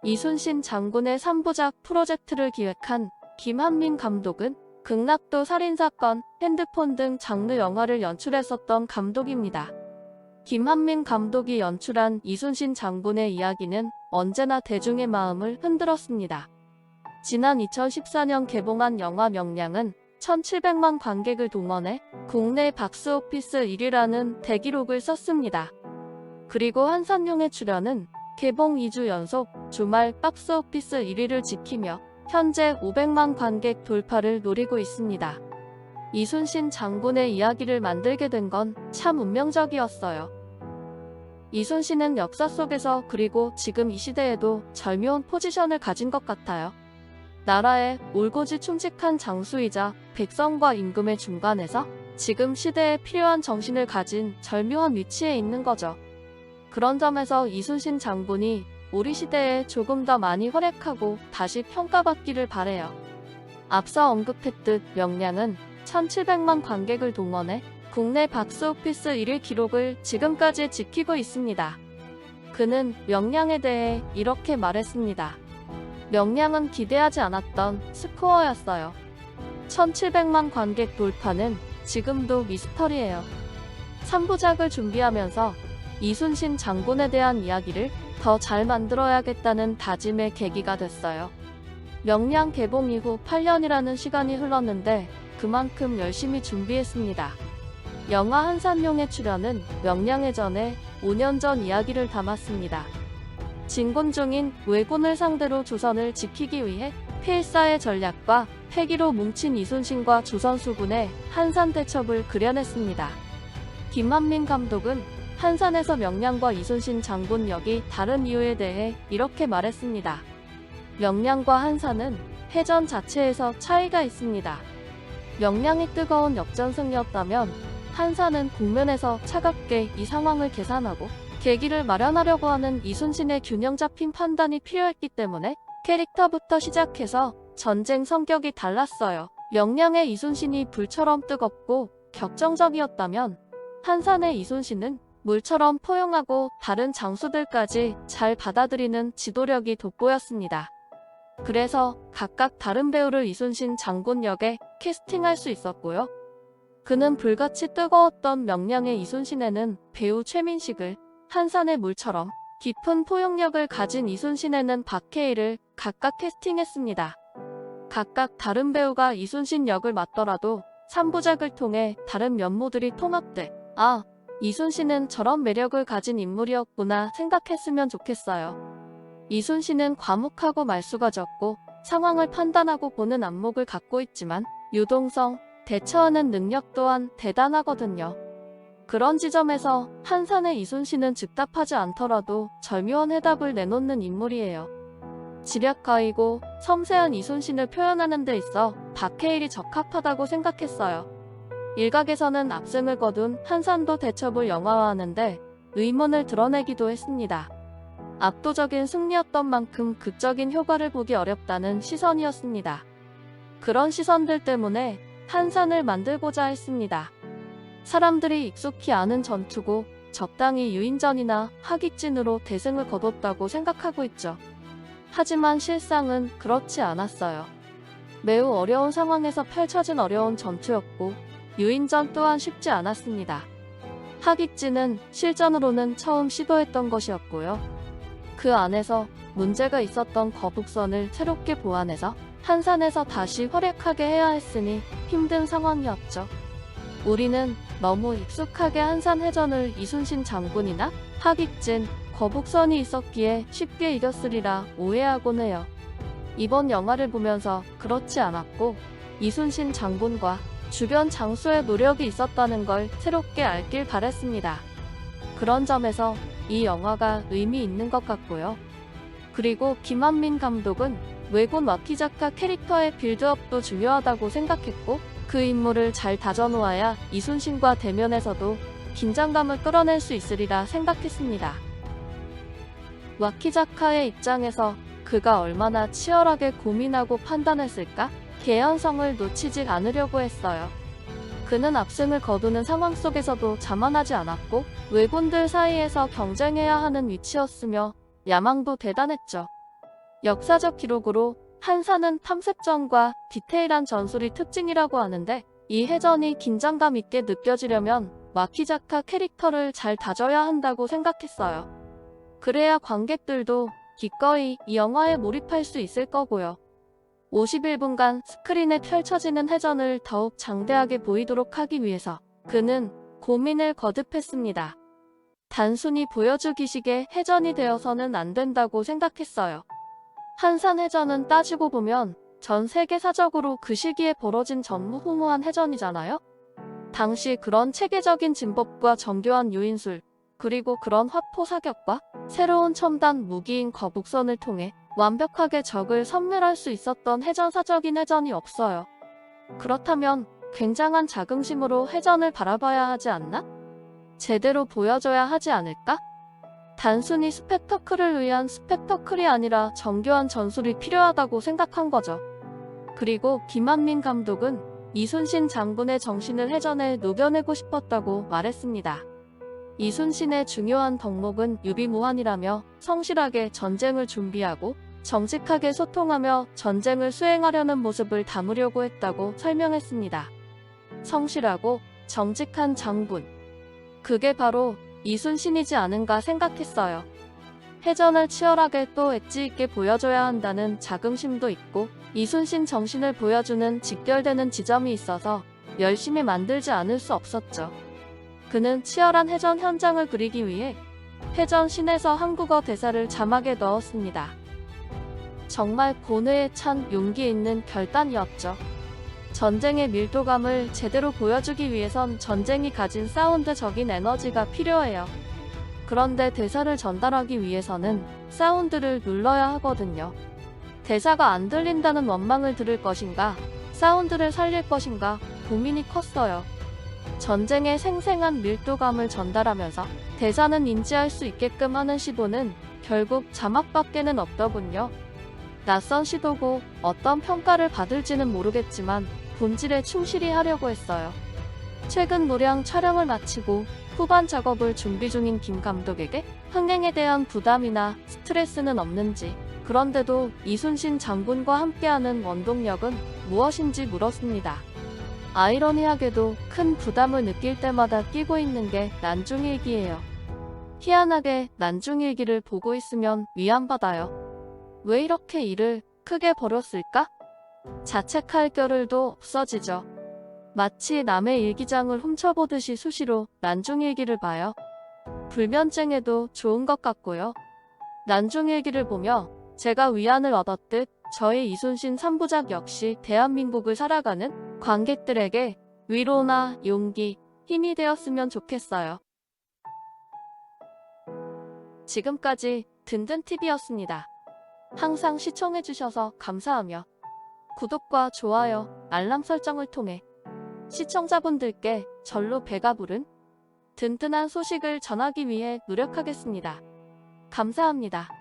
이순신 장군의 3부작 프로젝트를 기획한 김한민 감독은 극락도 살인사건, 핸드폰 등 장르 영화를 연출했었던 감독입니다. 김한민 감독이 연출한 이순신 장군의 이야기는 언제나 대중의 마음을 흔들었습니다. 지난 2014년 개봉한 영화 명량은 1,700만 관객을 동원해 국내 박스오피스 1위라는 대기록을 썼습니다. 그리고 한산용의 출연은 개봉 2주 연속 주말 박스오피스 1위를 지키며 현재 500만 관객 돌파를 노리고 있습니다. 이순신 장군의 이야기를 만들게 된 건 참 운명적이었어요. 이순신은 역사 속에서 그리고 지금 이 시대에도 절묘한 포지션을 가진 것 같아요. 나라의 올고지 충직한 장수이자 백성과 임금의 중간에서 지금 시대에 필요한 정신을 가진 절묘한 위치에 있는 거죠. 그런 점에서 이순신 장군이 우리 시대에 조금 더 많이 활약하고 다시 평가받기를 바래요. 앞서 언급했듯 명량은 1,700만 관객을 동원해 국내 박스오피스 1위 기록을 지금까지 지키고 있습니다. 그는 명량에 대해 이렇게 말했습니다. 명량은 기대하지 않았던 스코어였어요. 1,700만 관객 돌파는 지금도 미스터리예요. 3부작을 준비하면서 이순신 장군에 대한 이야기를 더 잘 만들어야겠다는 다짐의 계기가 됐어요. 명량 개봉 이후 8년이라는 시간이 흘렀는데 그만큼 열심히 준비했습니다. 영화 한산용의 출연은 명량에 전에 5년 전 이야기를 담았습니다. 진군 중인 왜군을 상대로 조선을 지키기 위해 필사의 전략과 패기로 뭉친 이순신과 조선 수군의 한산 대첩을 그려냈습니다. 김한민 감독은 한산에서 명량과 이순신 장군 역이 다른 이유에 대해 이렇게 말했습니다. 명량과 한산은 해전 자체에서 차이가 있습니다. 명량이 뜨거운 역전승이었다면 한산은 국면에서 차갑게 이 상황을 계산하고 계기를 마련하려고 하는 이순신의 균형 잡힌 판단이 필요했기 때문에 캐릭터부터 시작해서 전쟁 성격이 달랐어요. 명량의 이순신이 불처럼 뜨겁고 격정적이었다면 한산의 이순신은 물처럼 포용하고 다른 장수들까지 잘 받아들이는 지도력이 돋보였습니다. 그래서 각각 다른 배우를 이순신 장군 역에 캐스팅할 수 있었고요. 그는 불같이 뜨거웠던 명량의 이순신에는 배우 최민식을, 한산의 물처럼 깊은 포용력을 가진 이순신에는 박해일을 각각 캐스팅했습니다. 각각 다른 배우가 이순신 역을 맡더라도 3부작을 통해 다른 면모들이 통합돼 이순신은 저런 매력을 가진 인물이었구나 생각했으면 좋겠어요. 이순신은 과묵하고 말수가 적고 상황을 판단하고 보는 안목을 갖고 있지만 유동성, 대처하는 능력 또한 대단하거든요. 그런 지점에서 한산의 이순신은 즉답하지 않더라도 절묘한 해답을 내놓는 인물이에요. 지략가이고 섬세한 이순신을 표현하는 데 있어 박해일이 적합하다고 생각했어요. 일각에서는 압승을 거둔 한산도 대첩을 영화화하는데 의문을 드러내기도 했습니다. 압도적인 승리였던 만큼 극적인 효과를 보기 어렵다는 시선이었습니다. 그런 시선들 때문에 한산을 만들고자 했습니다. 사람들이 익숙히 아는 전투고 적당히 유인전이나 하객진으로 대승을 거뒀다고 생각하고 있죠. 하지만 실상은 그렇지 않았어요. 매우 어려운 상황에서 펼쳐진 어려운 전투였고 유인전 또한 쉽지 않았습니다. 하객진은 실전으로는 처음 시도했던 것이었고요. 그 안에서 문제가 있었던 거북선을 새롭게 보완해서 한산에서 다시 활약하게 해야 했으니 힘든 상황이었죠. 우리는 너무 익숙하게 한산 해전을 이순신 장군이나 하객진, 거북선이 있었기에 쉽게 이겼으리라 오해하곤 해요. 이번 영화를 보면서 그렇지 않았고 이순신 장군과 주변 장수의 노력이 있었다는 걸 새롭게 알길 바랬습니다. 그런 점에서 이 영화가 의미 있는 것 같고요. 그리고 김한민 감독은 왜군 와키자카 캐릭터의 빌드업도 중요하다고 생각했고 그 인물을 잘 다져놓아야 이순신과 대면에서도 긴장감을 끌어낼 수 있으리라 생각했습니다. 와키자카의 입장에서 그가 얼마나 치열하게 고민하고 판단했을까? 개연성을 놓치지 않으려고 했어요. 그는 압승을 거두는 상황 속에서도 자만하지 않았고 왜군들 사이에서 경쟁해야 하는 위치였으며 야망도 대단했죠. 역사적 기록으로 한산은 탐색전과 디테일한 전술이 특징이라고 하는데, 이 해전이 긴장감 있게 느껴지려면 마키자카 캐릭터를 잘 다져야 한다고 생각했어요. 그래야 관객들도 기꺼이 이 영화에 몰입할 수 있을 거고요. 51분간 스크린에 펼쳐지는 해전을 더욱 장대하게 보이도록 하기 위해서 그는 고민을 거듭했습니다. 단순히 보여주기식의 해전이 되어서는 안 된다고 생각했어요. 한산해전은 따지고 보면 전 세계사적으로 그 시기에 벌어진 전무후무한 해전이잖아요? 당시 그런 체계적인 진법과 정교한 유인술, 그리고 그런 화포 사격과 새로운 첨단 무기인 거북선을 통해 완벽하게 적을 섬멸할 수 있었던 해전사적인 해전이 없어요. 그렇다면 굉장한 자긍심으로 해전을 바라봐야 하지 않나? 제대로 보여줘야 하지 않을까? 단순히 스펙터클을 위한 스펙터클이 아니라 정교한 전술이 필요하다고 생각한 거죠. 그리고 김한민 감독은 이순신 장군의 정신을 해전에 녹여내고 싶었다고 말했습니다. 이순신의 중요한 덕목은 유비무환이라며 성실하게 전쟁을 준비하고 정직하게 소통하며 전쟁을 수행하려는 모습을 담으려고 했다고 설명했습니다. 성실하고 정직한 장군. 그게 바로 이순신이지 않은가 생각했어요. 해전을 치열하게 또 엣지 있게 보여줘야 한다는 자긍심도 있고 이순신 정신을 보여주는 직결되는 지점이 있어서 열심히 만들지 않을 수 없었죠. 그는 치열한 해전 현장을 그리기 위해 해전 씬에서 한국어 대사를 자막에 넣었습니다. 정말 고뇌에 찬 용기 있는 결단이었죠. 전쟁의 밀도감을 제대로 보여주기 위해선 전쟁이 가진 사운드적인 에너지가 필요해요. 그런데 대사를 전달하기 위해서는 사운드를 눌러야 하거든요. 대사가 안 들린다는 원망을 들을 것인가, 사운드를 살릴 것인가 고민이 컸어요. 전쟁의 생생한 밀도감을 전달하면서 대사는 인지할 수 있게끔 하는 시도는 결국 자막밖에는 없더군요. 낯선 시도고 어떤 평가를 받을지는 모르겠지만 본질에 충실히 하려고 했어요. 최근 무량 촬영을 마치고 후반 작업을 준비 중인 김 감독에게 흥행에 대한 부담이나 스트레스는 없는지, 그런데도 이순신 장군과 함께하는 원동력은 무엇인지 물었습니다. 아이러니하게도 큰 부담을 느낄 때마다 끼고 있는 게 난중일기예요. 희한하게 난중일기를 보고 있으면 위안받아요. 왜 이렇게 일을 크게 벌였을까? 자책할 겨를도 없어지죠. 마치 남의 일기장을 훔쳐보듯이 수시로 난중일기를 봐요. 불면증에도 좋은 것 같고요. 난중일기를 보며 제가 위안을 얻었듯 저의 이순신 3부작 역시 대한민국을 살아가는 관객들에게 위로나 용기, 힘이 되었으면 좋겠어요. 지금까지 든든TV였습니다. 항상 시청해주셔서 감사하며 구독과 좋아요, 알람 설정을 통해 시청자분들께 절로 배가 부른 든든한 소식을 전하기 위해 노력하겠습니다. 감사합니다.